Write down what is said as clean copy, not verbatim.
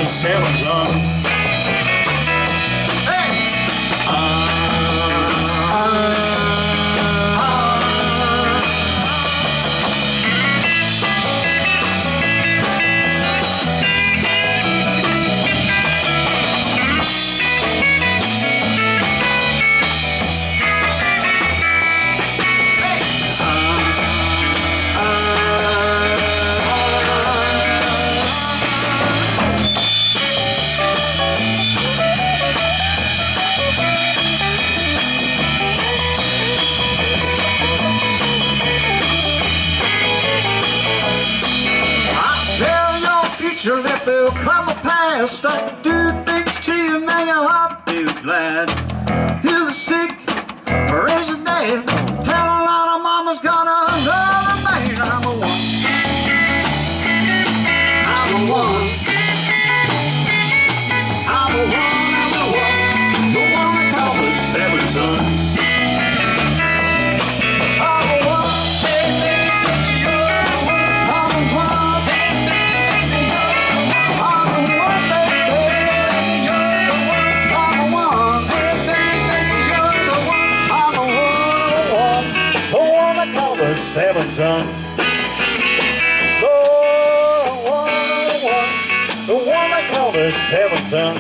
the seven son. If they'll come past, I can do things to you, make your heart feel glad. Heal the sick, raise the dead, tell a lot of mama's got another man. I'm a one, I'm a one, I'm a one, the one they call the seventh son. Seven son. The one they call the seven son.